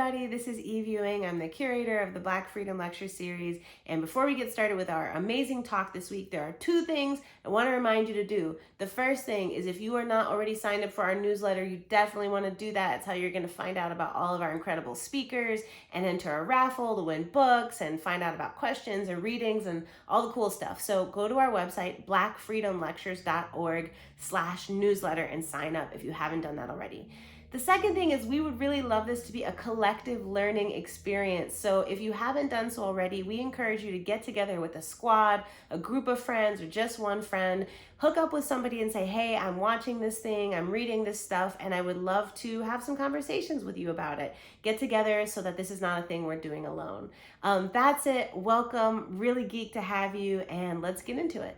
everybody. This is Eve Ewing. I'm the curator of the Black Freedom Lecture Series. And before we get started with our amazing talk this week, there are two things I want to remind you to do. The first thing is, if you are not already signed up for our newsletter, you definitely want to do that. It's how you're going to find out about all of our incredible speakers and enter a raffle to win books and find out about questions and readings and all the cool stuff. So go to our website, blackfreedomlectures.org/newsletter, and sign up if you haven't done that already. The second thing is, we would really love this to be a collective learning experience. So if you haven't done so already, we encourage you to get together with a squad, a group of friends, or just one friend. Hook up with somebody and say, hey, I'm watching this thing, I'm reading this stuff, and I would love to have some conversations with you about it. Get together so that this is not a thing we're doing alone. That's it. Welcome. Really geeked to have you, and let's get into it.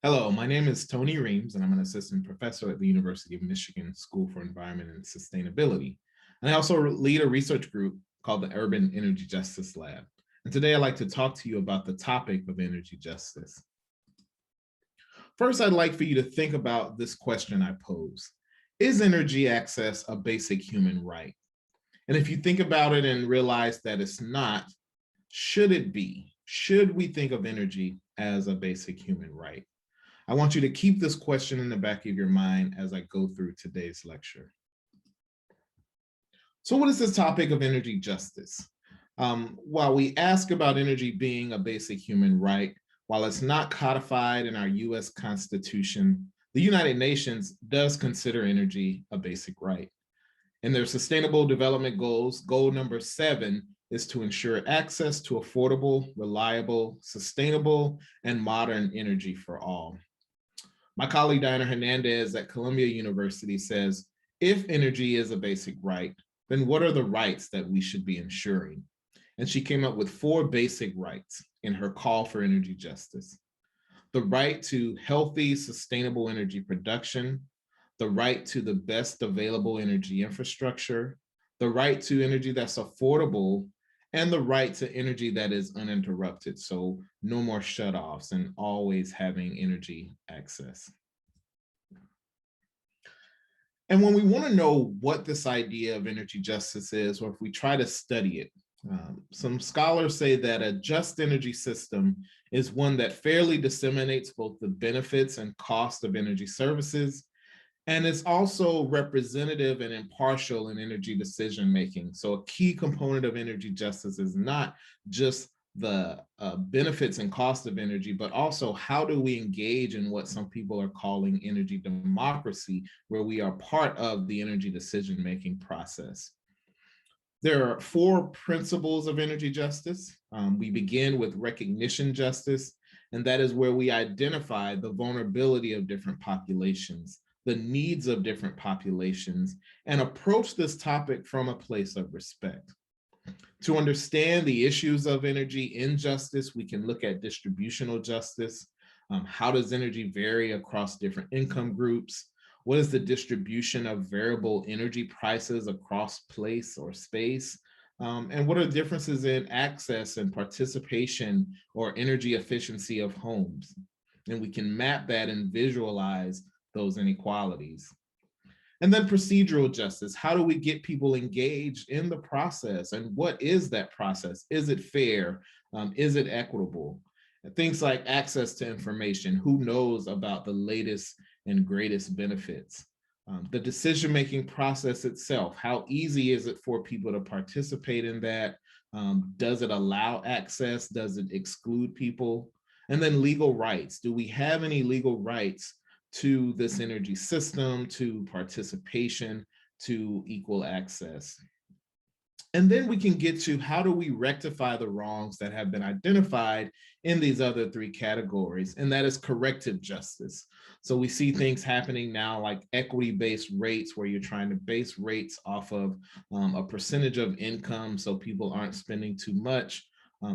Hello, my name is Tony Reames, and I'm an assistant professor at the University of Michigan School for Environment and Sustainability. And I also lead a research group called the Urban Energy Justice Lab. And today I'd like to talk to you about the topic of energy justice. First, I'd like for you to think about this question I pose. Is energy access a basic human right? And if you think about it and realize that it's not, should it be? Should we think of energy as a basic human right? I want you to keep this question in the back of your mind as I go through today's lecture. So what is this topic of energy justice? While we ask about energy being a basic human right, while it's not codified in our US Constitution, the United Nations does consider energy a basic right. In their Sustainable Development Goals, goal number 7 is to ensure access to affordable, reliable, sustainable, and modern energy for all. My colleague Diana Hernandez at Columbia University says, if energy is a basic right, then what are the rights that we should be ensuring? And she came up with 4 basic rights in her call for energy justice. The right to healthy, sustainable energy production, the right to the best available energy infrastructure, the right to energy that's affordable, and the right to energy that is uninterrupted. So no more shutoffs and always having energy access. And when we want to know what this idea of energy justice is, or if we try to study it, some scholars say that a just energy system is one that fairly disseminates both the benefits and cost of energy services, and it's also representative and impartial in energy decision making. So a key component of energy justice is not just the benefits and cost of energy, but also how do we engage in what some people are calling energy democracy, where we are part of the energy decision making process. There are 4 principles of energy justice. We begin with recognition justice, and that is where we identify the vulnerability of different populations, the needs of different populations, and approach this topic from a place of respect. To understand the issues of energy injustice, we can look at distributional justice. How does energy vary across different income groups? What is the distribution of variable energy prices across place or space? And what are differences in access and participation or energy efficiency of homes? And we can map that and visualize those inequalities. And then procedural justice. How do we get people engaged in the process? And what is that process? Is it fair? Is it equitable? Things like access to information. Who knows about the latest and greatest benefits? The decision-making process itself. How easy is it for people to participate in that? Does it allow access? Does it exclude people? And then legal rights. Do we have any legal rights to this energy system, to participation, to equal access? And then we can get to how do we rectify the wrongs that have been identified in these other 3 categories, and that is corrective justice. So we see things happening now like equity-based rates, where you're trying to base rates off of a percentage of income so people aren't spending too much.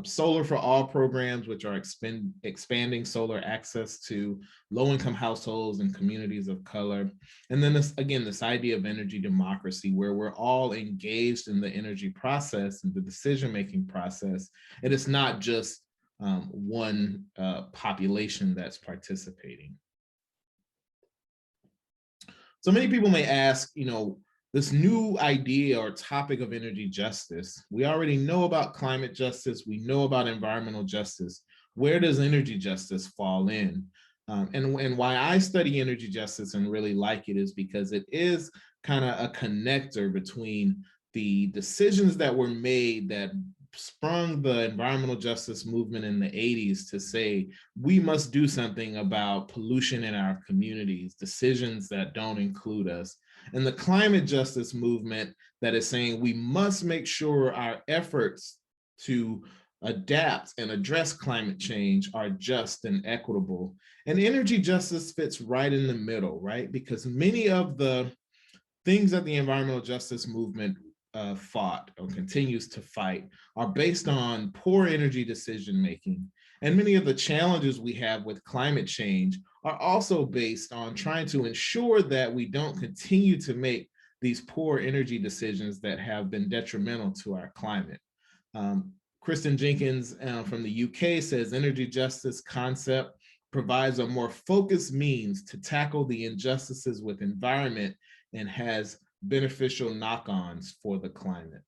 Solar for All programs, which are expanding solar access to low-income households and communities of color. And then this idea of energy democracy, where we're all engaged in the energy process and the decision-making process. And it's not just one population that's participating. So many people may ask, this new idea or topic of energy justice, we already know about climate justice, we know about environmental justice. Where does energy justice fall in? And why I study energy justice and really like it is because it is kind of a connector between the decisions that were made that sprung the environmental justice movement in the 80s to say we must do something about pollution in our communities, decisions that don't include us, and the climate justice movement that is saying we must make sure our efforts to adapt and address climate change are just and equitable. And energy justice fits right in the middle, right? Because many of the things that the environmental justice movement fought or continues to fight are based on poor energy decision making. And many of the challenges we have with climate change are also based on trying to ensure that we don't continue to make these poor energy decisions that have been detrimental to our climate. Kristen Jenkins from the UK says energy justice concept provides a more focused means to tackle the injustices with environment and has beneficial knock-ons for the climate.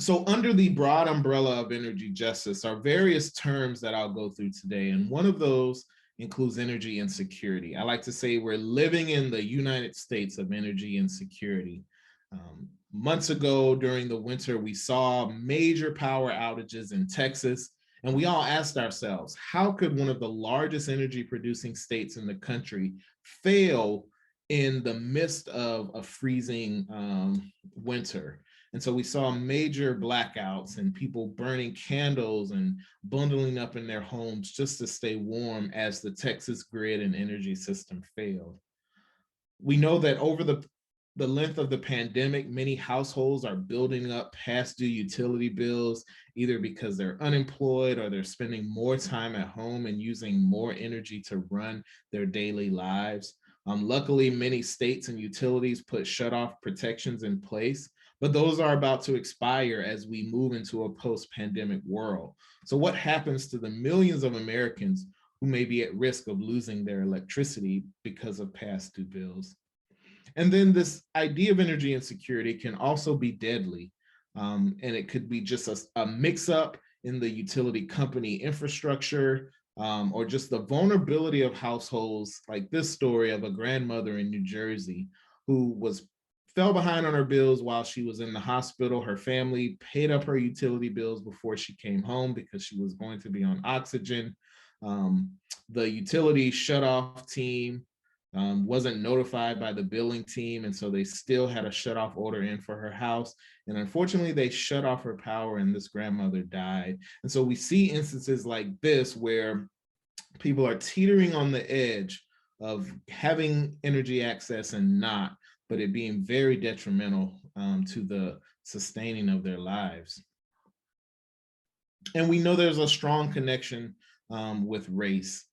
So under the broad umbrella of energy justice are various terms that I'll go through today. And one of those includes energy insecurity. I like to say we're living in the United States of energy insecurity. Months ago during the winter, we saw major power outages in Texas. And we all asked ourselves, how could one of the largest energy producing states in the country fail in the midst of a freezing winter? And so we saw major blackouts and people burning candles and bundling up in their homes just to stay warm as the Texas grid and energy system failed. We know that over the length of the pandemic, many households are building up past due utility bills, either because they're unemployed or they're spending more time at home and using more energy to run their daily lives. Luckily, many states and utilities put shutoff protections in place, but those are about to expire as we move into a post-pandemic world. So what happens to the millions of Americans who may be at risk of losing their electricity because of past due bills? And then this idea of energy insecurity can also be deadly. And it could be just a mix-up in the utility company infrastructure, or just the vulnerability of households, like this story of a grandmother in New Jersey who fell behind on her bills while she was in the hospital. Her family paid up her utility bills before she came home because she was going to be on oxygen. The utility shutoff team wasn't notified by the billing team, and so they still had a shutoff order in for her house. And unfortunately, they shut off her power and this grandmother died. And so we see instances like this where people are teetering on the edge of having energy access and not, but it being very detrimental to the sustaining of their lives. And we know there's a strong connection with race.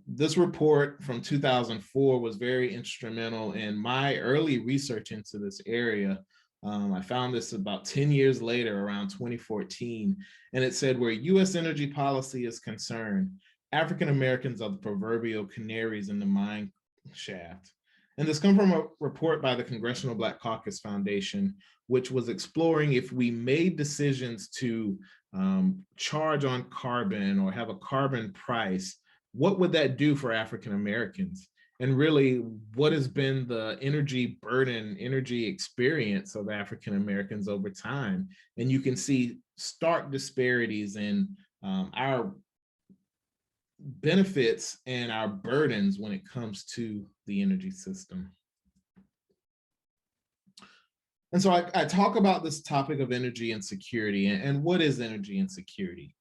This report from 2004 was very instrumental in my early research into this area. I found this about 10 years later, around 2014, and it said where US energy policy is concerned, African Americans are the proverbial canaries in the mine shaft. And this comes from a report by the Congressional Black Caucus Foundation, which was exploring if we made decisions to charge on carbon or have a carbon price, what would that do for African Americans? And really, what has been the energy burden, energy experience of African Americans over time? And you can see stark disparities in our benefits and our burdens when it comes to the energy system. And so I talk about this topic of energy insecurity. And what is energy insecurity?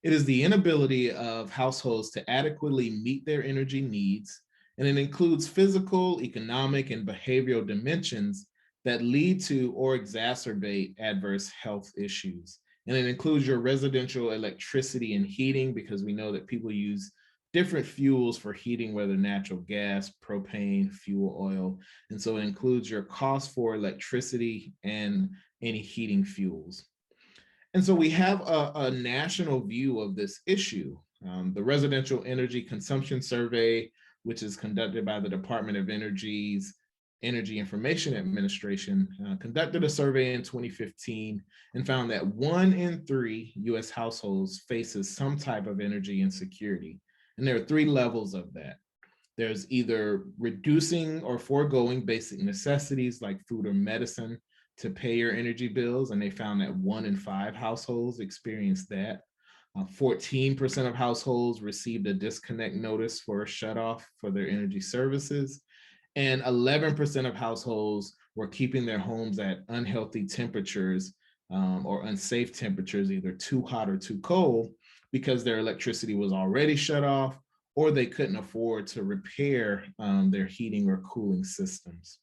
It is the inability of households to adequately meet their energy needs, and it includes physical, economic, and behavioral dimensions that lead to or exacerbate adverse health issues. And it includes your residential electricity and heating, because we know that people use different fuels for heating, whether natural gas, propane, fuel oil. And so it includes your cost for electricity and any heating fuels. And so we have a national view of this issue. The Residential Energy Consumption Survey which is conducted by the Department of Energy's Energy Information Administration, conducted a survey in 2015 and found that 1 in 3 US households faces some type of energy insecurity. And there are 3 levels of that. There's either reducing or foregoing basic necessities like food or medicine to pay your energy bills, and they found that 1 in 5 households experienced that. 14% of households received a disconnect notice for a shutoff for their energy services, and 11% of households were keeping their homes at unhealthy temperatures or unsafe temperatures, either too hot or too cold, because their electricity was already shut off or they couldn't afford to repair their heating or cooling systems.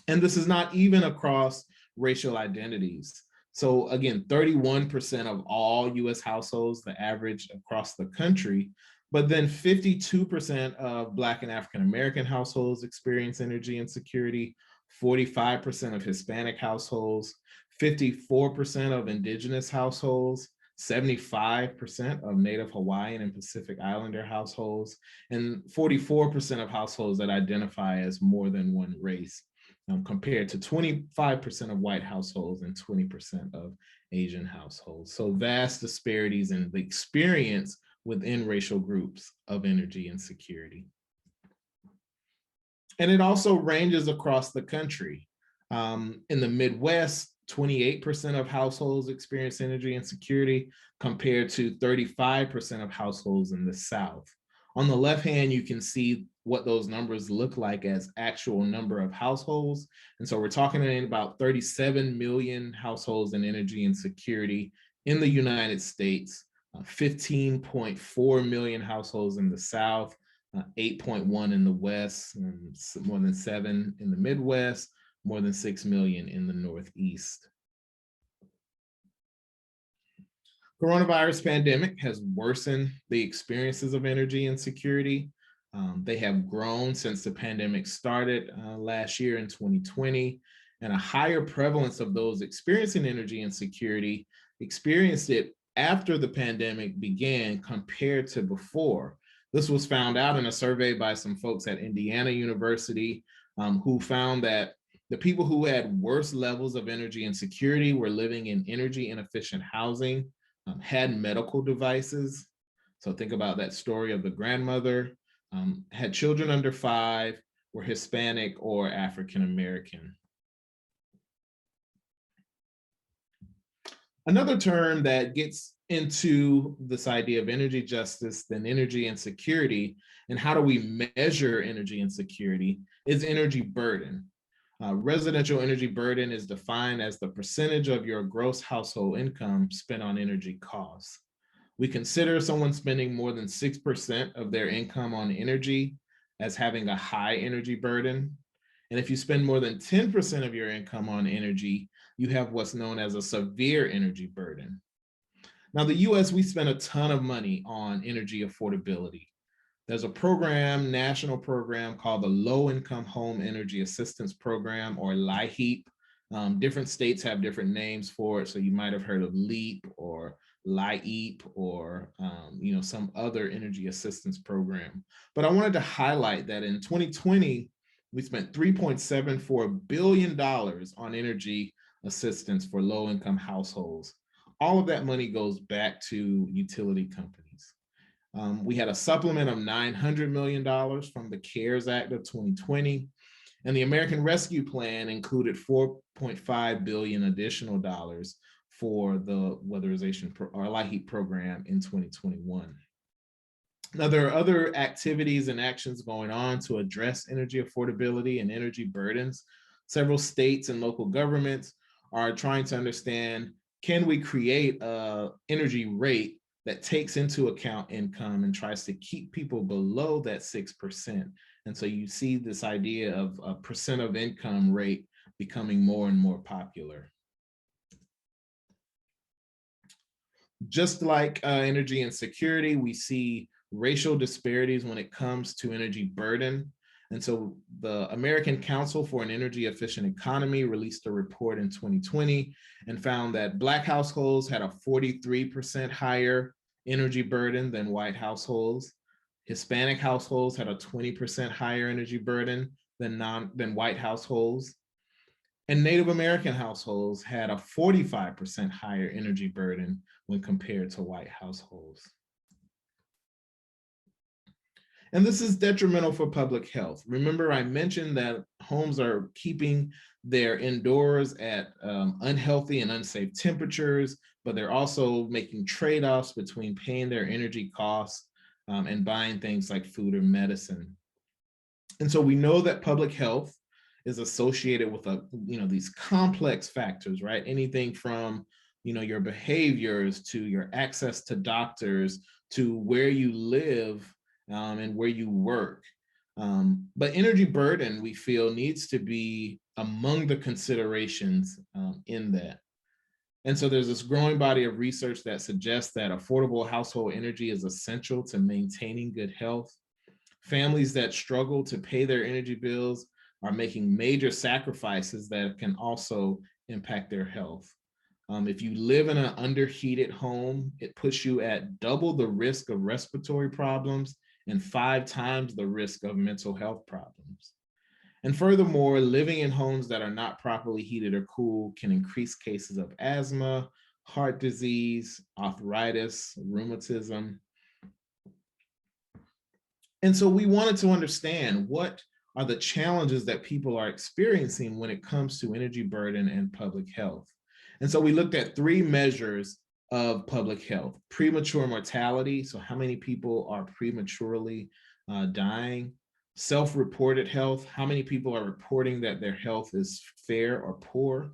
And this is not even across racial identities. So again, 31% of all US households, the average across the country, but then 52% of Black and African American households experience energy insecurity, 45% of Hispanic households, 54% of Indigenous households, 75% of Native Hawaiian and Pacific Islander households, and 44% of households that identify as more than one race, compared to 25% of white households and 20% of Asian households. So vast disparities in the experience within racial groups of energy insecurity. And it also ranges across the country. In the Midwest, 28% of households experience energy insecurity compared to 35% of households in the South. On the left hand, you can see what those numbers look like as actual number of households. And so we're talking about 37 million households in energy insecurity in the United States, 15.4 million households in the South, 8.1 in the West, more than 7 in the Midwest, more than 6 million in the Northeast. Coronavirus pandemic has worsened the experiences of energy insecurity. They have grown since the pandemic started last year in 2020, and a higher prevalence of those experiencing energy insecurity experienced it after the pandemic began compared to before. This was found out in a survey by some folks at Indiana University who found that the people who had worse levels of energy insecurity were living in energy inefficient housing, had medical devices. So think about that story of the grandmother, had children under 5, were Hispanic or African American. Another term that gets into this idea of energy justice, then energy insecurity, and how do we measure energy insecurity is energy burden. Residential energy burden is defined as the percentage of your gross household income spent on energy costs. We consider someone spending more than 6% of their income on energy as having a high energy burden. And if you spend more than 10% of your income on energy, you have what's known as a severe energy burden. Now, the US, we spend a ton of money on energy affordability. There's a program, national program called the Low Income Home Energy Assistance Program, or LIHEAP. Different states have different names for it. So you might have heard of LEAP or LIEP or some other energy assistance program. But I wanted to highlight that in 2020, we spent $3.74 billion on energy assistance for low-income households. All of that money goes back to utility companies. We had a supplement of $900 million from the CARES Act of 2020, and the American Rescue Plan included $4.5 billion additional dollars for the weatherization or LIHEAP program in 2021. Now, there are other activities and actions going on to address energy affordability and energy burdens. Several states and local governments are trying to understand, can we create an energy rate that takes into account income and tries to keep people below that 6%. And so you see this idea of a percent of income rate becoming more and more popular. Just like energy insecurity, we see racial disparities when it comes to energy burden. And so the American Council for an Energy Efficient Economy released a report in 2020 and found that Black households had a 43% higher energy burden than white households. Hispanic households had a 20% higher energy burden than white households. And Native American households had a 45% higher energy burden when compared to white households. And this is detrimental for public health. Remember, I mentioned that homes are keeping their indoors at unhealthy and unsafe temperatures, but they're also making trade-offs between paying their energy costs and buying things like food or medicine. And so we know that public health is associated with these complex factors, right? Anything from your behaviors to your access to doctors to where you live and where you work. But energy burden, we feel, needs to be among the considerations in that. And so there's this growing body of research that suggests that affordable household energy is essential to maintaining good health. Families that struggle to pay their energy bills are making major sacrifices that can also impact their health. If you live in an underheated home, it puts you at double the risk of respiratory problems and 5 times the risk of mental health problems. And furthermore, living in homes that are not properly heated or cooled can increase cases of asthma, heart disease, arthritis, rheumatism. And so we wanted to understand what are the challenges that people are experiencing when it comes to energy burden and public health. And so we looked at 3 measures of public health: premature mortality, so how many people are prematurely dying; self-reported health, how many people are reporting that their health is fair or poor;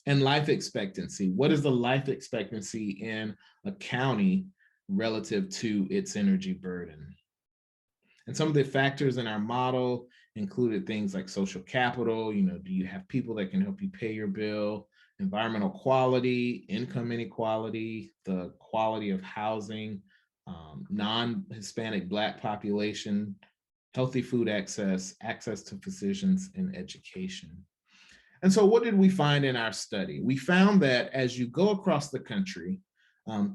and life expectancy, what is the life expectancy in a county relative to its energy burden. And some of the factors in our model included things like social capital, do you have people that can help you pay your bill, environmental quality, income inequality, the quality of housing, non-Hispanic Black population, healthy food access, access to physicians, and education. And so what did we find in our study? We found that as you go across the country,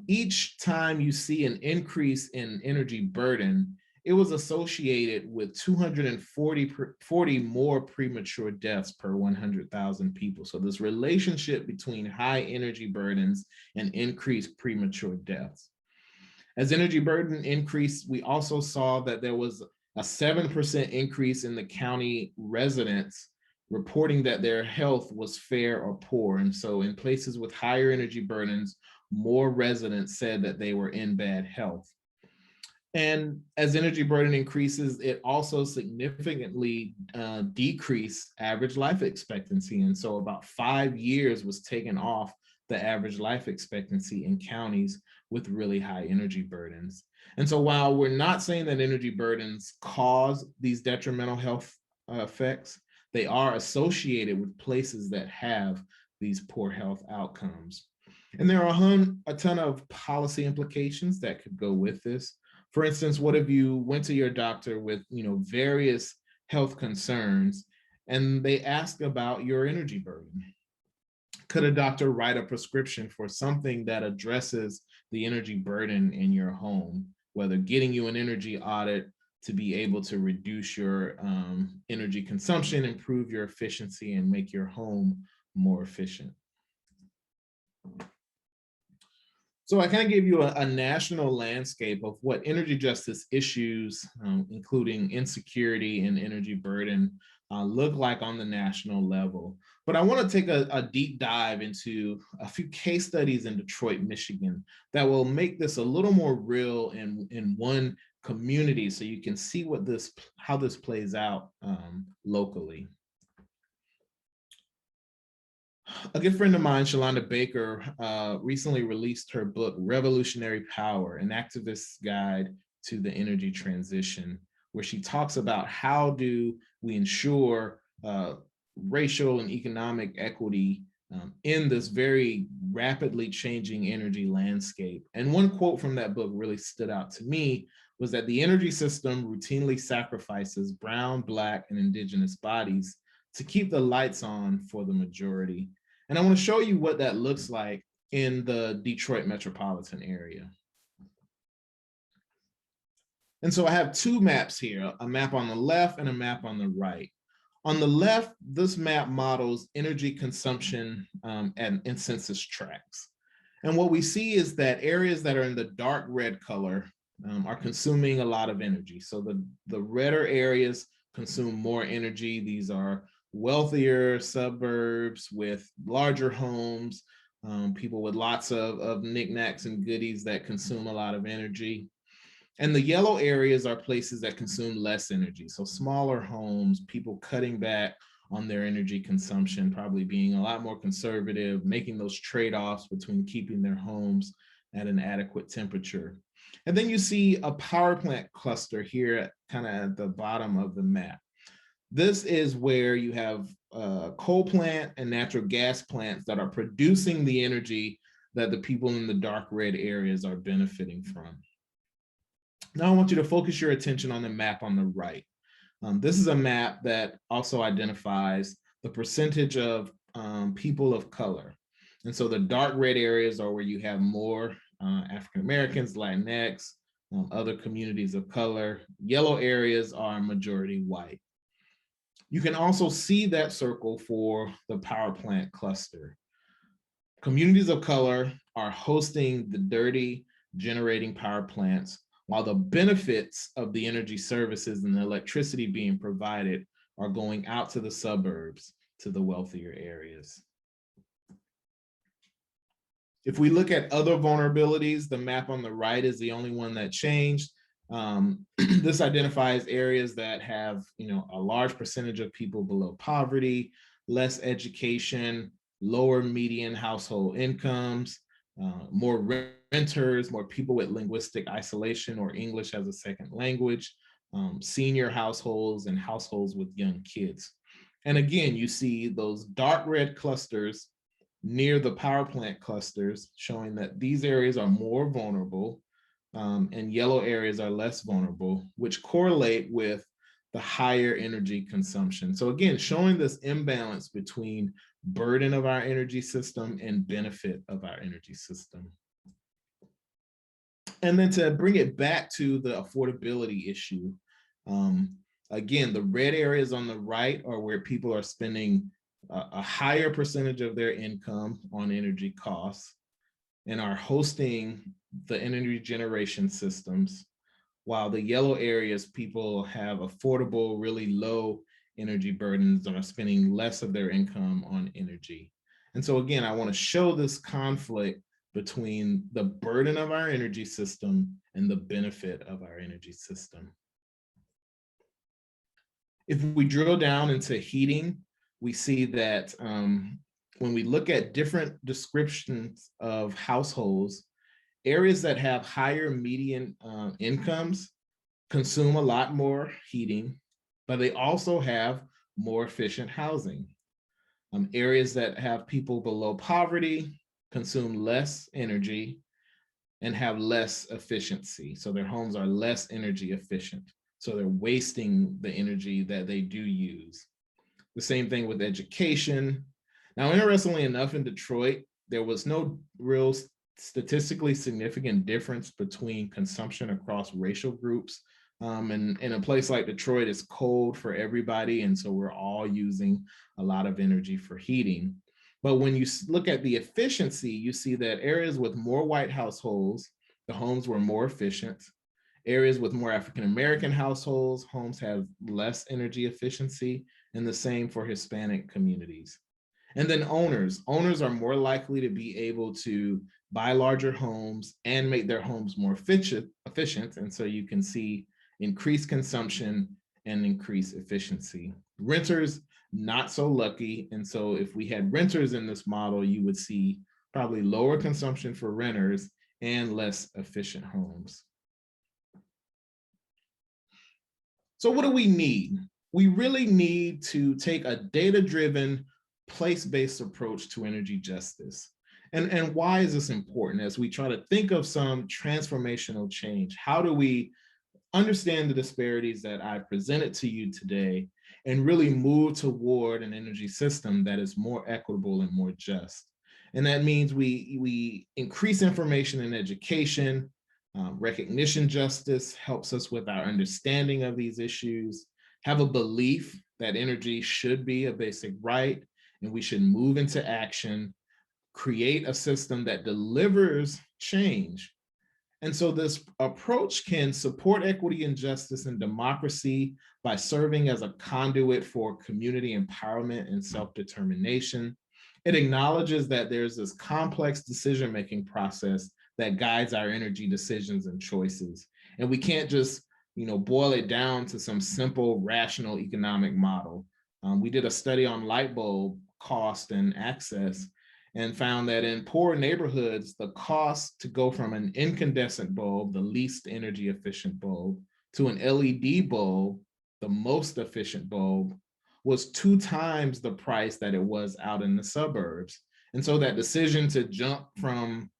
each time you see an increase in energy burden, it was associated with 240 more premature deaths per 100,000 people. So this relationship between high energy burdens and increased premature deaths. As energy burden increased, we also saw that there was a 7% increase in the county residents reporting that their health was fair or poor. And so in places with higher energy burdens, more residents said that they were in bad health. And as energy burden increases, it also significantly decreased average life expectancy. And so about 5 years was taken off the average life expectancy in counties with really high energy burdens. And so while we're not saying that energy burdens cause these detrimental health effects, they are associated with places that have these poor health outcomes. And there are a ton of policy implications that could go with this. For instance, what if you went to your doctor with various health concerns and they ask about your energy burden? Could a doctor write a prescription for something that addresses the energy burden in your home, whether getting you an energy audit to be able to reduce your energy consumption, improve your efficiency, and make your home more efficient? So I kind of gave you a national landscape of what energy justice issues, including insecurity and energy burden, look like on the national level. But I want to take a deep dive into a few case studies in Detroit, Michigan, that will make this a little more real in one community, so you can see how this plays out locally. A good friend of mine, Shalonda Baker, recently released her book, Revolutionary Power, an activist's guide to the energy transition, where she talks about how do we ensure racial and economic equity in this very rapidly changing energy landscape. And one quote from that book really stood out to me was that the energy system routinely sacrifices brown, Black, and Indigenous bodies to keep the lights on for the majority. And I want to show you what that looks like in the Detroit metropolitan area. And so I have two maps here, a map on the left and a map on the right. On the left, this map models energy consumption in census tracts. And what we see is that areas that are in the dark red color are consuming a lot of energy. So the redder areas consume more energy. These are wealthier suburbs with larger homes, people with lots of knickknacks and goodies that consume a lot of energy. And the yellow areas are places that consume less energy. So smaller homes, people cutting back on their energy consumption, probably being a lot more conservative, making those trade-offs between keeping their homes at an adequate temperature. And then you see a power plant cluster here kind of at the bottom of the map. This is where you have coal plant and natural gas plants that are producing the energy that the people in the dark red areas are benefiting from. Now I want you to focus your attention on the map on the right. This is a map that also identifies the percentage of people of color. And so the dark red areas are where you have more African Americans, Latinx, other communities of color. Yellow areas are majority white. You can also see that circle for the power plant cluster. Communities of color are hosting the dirty generating power plants, while the benefits of the energy services and the electricity being provided are going out to the suburbs, to the wealthier areas. If we look at other vulnerabilities, the map on the right is the only one that changed. This identifies areas that have, a large percentage of people below poverty, less education, lower median household incomes, more renters, more people with linguistic isolation or English as a second language, senior households, and households with young kids. And again, you see those dark red clusters near the power plant clusters, showing that these areas are more vulnerable, and yellow areas are less vulnerable, which correlate with the higher energy consumption. So again, showing this imbalance between burden of our energy system and benefit of our energy system. And then to bring it back to the affordability issue, again, the red areas on the right are where people are spending a higher percentage of their income on energy costs and are hosting the energy generation systems, while the yellow areas, people have affordable, really low energy burdens and are spending less of their income on energy. And so again, I want to show this conflict between the burden of our energy system and the benefit of our energy system. If we drill down into heating, we see that when we look at different descriptions of households, areas that have higher median incomes consume a lot more heating, but they also have more efficient housing. Areas that have people below poverty consume less energy and have less efficiency. So their homes are less energy efficient. So they're wasting the energy that they do use. The same thing with education. Now, interestingly enough, in Detroit, there was no real statistically significant difference between consumption across racial groups. And in a place like Detroit, it's cold for everybody. And so we're all using a lot of energy for heating. But when you look at the efficiency, you see that areas with more white households, the homes were more efficient. Areas with more African-American households, homes have less energy efficiency, and the same for Hispanic communities. And then owners are more likely to be able to buy larger homes and make their homes more efficient. And so you can see increased consumption and increased efficiency. Renters, not so lucky. And so if we had renters in this model, you would see probably lower consumption for renters and less efficient homes. So what do we need? We really need to take a data-driven, place-based approach to energy justice. And why is this important? As we try to think of some transformational change, how do we understand the disparities that I presented to you today and really move toward an energy system that is more equitable and more just? And that means we increase information and education, Recognition justice helps us with our understanding of these issues, have a belief that energy should be a basic right, and we should move into action, create a system that delivers change. And so this approach can support equity and justice and democracy by serving as a conduit for community empowerment and self-determination. It acknowledges that there's this complex decision-making process that guides our energy decisions and choices. And we can't just, boil it down to some simple, rational economic model. We did a study on light bulb cost and access, and found that in poor neighborhoods, the cost to go from an incandescent bulb, the least energy efficient bulb, to an LED bulb, the most efficient bulb, was 2 times the price that it was out in the suburbs. And so that decision to jump from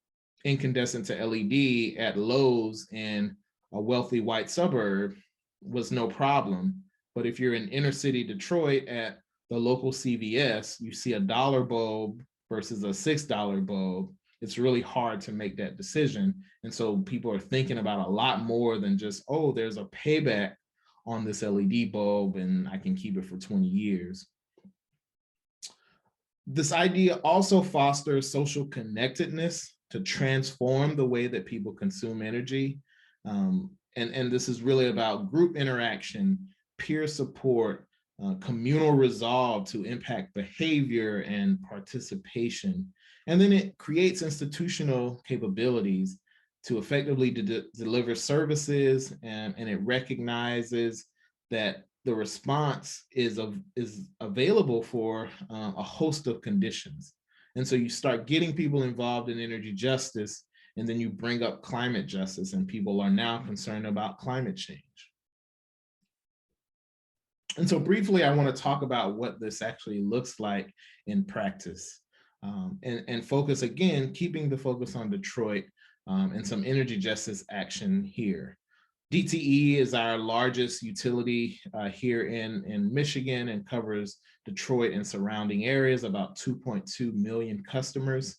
incandescent to LED at Lowe's in a wealthy white suburb was no problem. But if you're in inner city Detroit at the local CVS, you see a dollar bulb versus a $6 bulb, it's really hard to make that decision. And so people are thinking about a lot more than just, oh, there's a payback on this LED bulb and I can keep it for 20 years. This idea also fosters social connectedness to transform the way that people consume energy. And this is really about group interaction, peer support, communal resolve to impact behavior and participation. And then it creates institutional capabilities to effectively deliver services, and it recognizes that the response is available for a host of conditions. And so you start getting people involved in energy justice, and then you bring up climate justice, and people are now concerned about climate change. And so briefly, I want to talk about what this actually looks like in practice, and focus again, keeping the focus on Detroit, and some energy justice action here. DTE is our largest utility here in Michigan and covers Detroit and surrounding areas, about 2.2 million customers.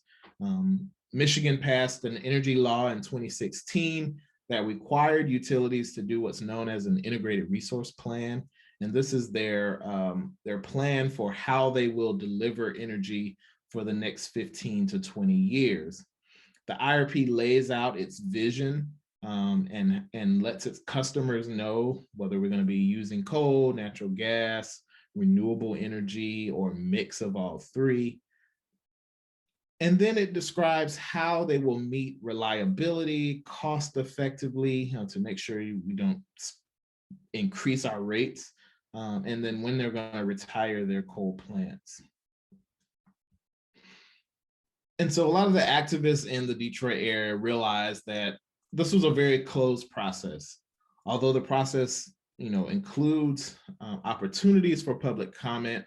Michigan passed an energy law in 2016 that required utilities to do what's known as an integrated resource plan. And this is their plan for how they will deliver energy for the next 15 to 20 years. The IRP lays out its vision, and lets its customers know whether we're going to be using coal, natural gas, renewable energy, or a mix of all three. And then it describes how they will meet reliability, cost effectively, to make sure we don't increase our rates, and then when they're going to retire their coal plants. And so a lot of the activists in the Detroit area realized that this was a very closed process. Although the process, includes opportunities for public comment,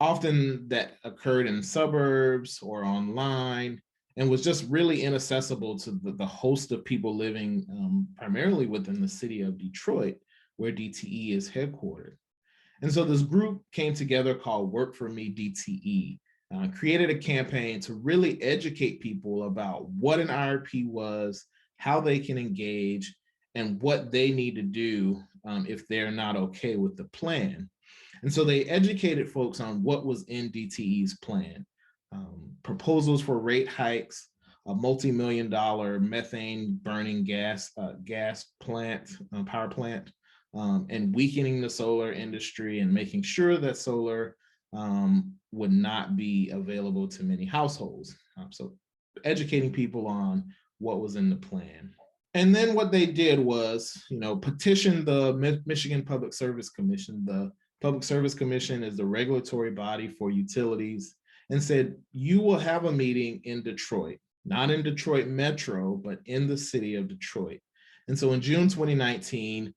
often that occurred in suburbs or online, and was just really inaccessible to the host of people living primarily within the city of Detroit, where DTE is headquartered. And so this group came together called Work For Me DTE, created a campaign to really educate people about what an IRP was, how they can engage, and what they need to do if they're not okay with the plan. And so they educated folks on what was in DTE's plan. Proposals for rate hikes, a multi-million-dollar methane burning gas plant, power plant, and weakening the solar industry and making sure that solar would not be available to many households. So educating people on what was in the plan. And then what they did was, petition the Michigan Public Service Commission. The Public Service Commission is the regulatory body for utilities, and said, you will have a meeting in Detroit, not in Detroit Metro, but in the city of Detroit. And so in June 2019,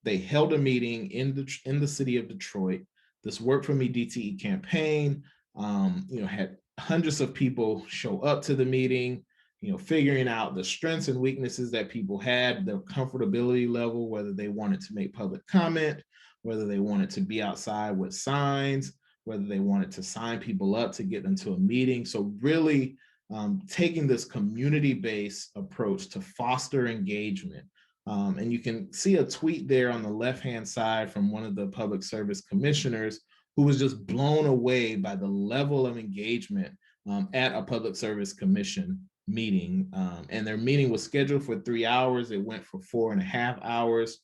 they held a meeting in the city of Detroit. This Work For Me DTE campaign, had hundreds of people show up to the meeting, figuring out the strengths and weaknesses that people had, their comfortability level, whether they wanted to make public comment, whether they wanted to be outside with signs, whether they wanted to sign people up to get them to a meeting. So really taking this community-based approach to foster engagement. And you can see a tweet there on the left-hand side from one of the public service commissioners who was just blown away by the level of engagement at a public service commission meeting. And their meeting was scheduled for 3 hours. It went for 4.5 hours.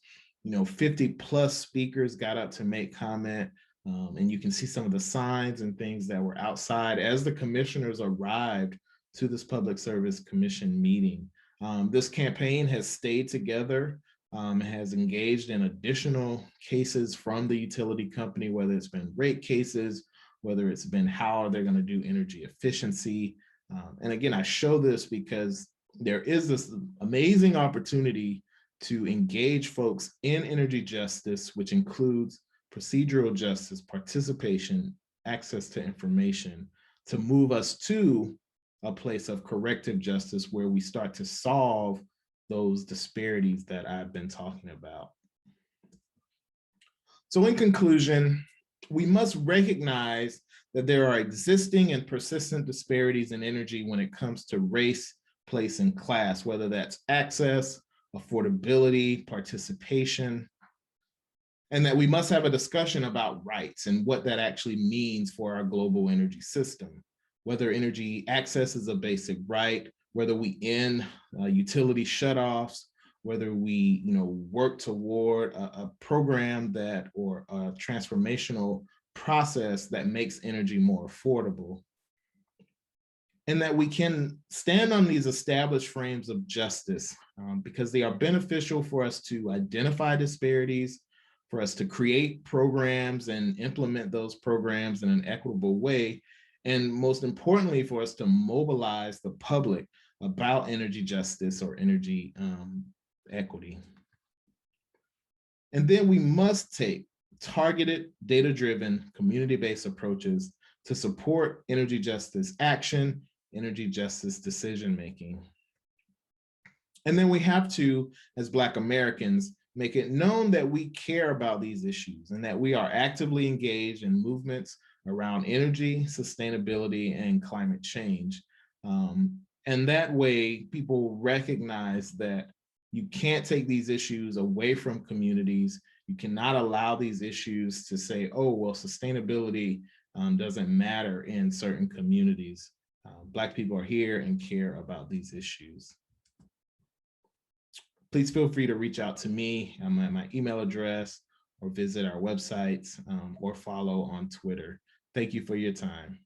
50 plus speakers got up to make comment. And you can see some of the signs and things that were outside as the commissioners arrived to this public service commission meeting. This campaign has stayed together, has engaged in additional cases from the utility company, whether it's been rate cases, whether it's been how they're going to do energy efficiency. And again, I show this because there is this amazing opportunity to engage folks in energy justice, which includes procedural justice, participation, access to information, to move us to a place of corrective justice where we start to solve those disparities that I've been talking about. So in conclusion, we must recognize that there are existing and persistent disparities in energy when it comes to race, place, and class, whether that's access, affordability, participation, and that we must have a discussion about rights and what that actually means for our global energy system. Whether energy access is a basic right, whether we end utility shutoffs, whether we work toward a program that or a transformational process that makes energy more affordable. And that we can stand on these established frames of justice because they are beneficial for us to identify disparities, for us to create programs and implement those programs in an equitable way, and most importantly, for us to mobilize the public about energy justice or energy equity. And then we must take targeted, data-driven, community-based approaches to support energy justice action, energy justice decision-making. And then we have to, as Black Americans, make it known that we care about these issues and that we are actively engaged in movements around energy, sustainability, and climate change. And that way, people recognize that you can't take these issues away from communities. You cannot allow these issues to say, oh, well, sustainability doesn't matter in certain communities. Black people are here and care about these issues. Please feel free to reach out to me at my email address or visit our websites or follow on Twitter. Thank you for your time.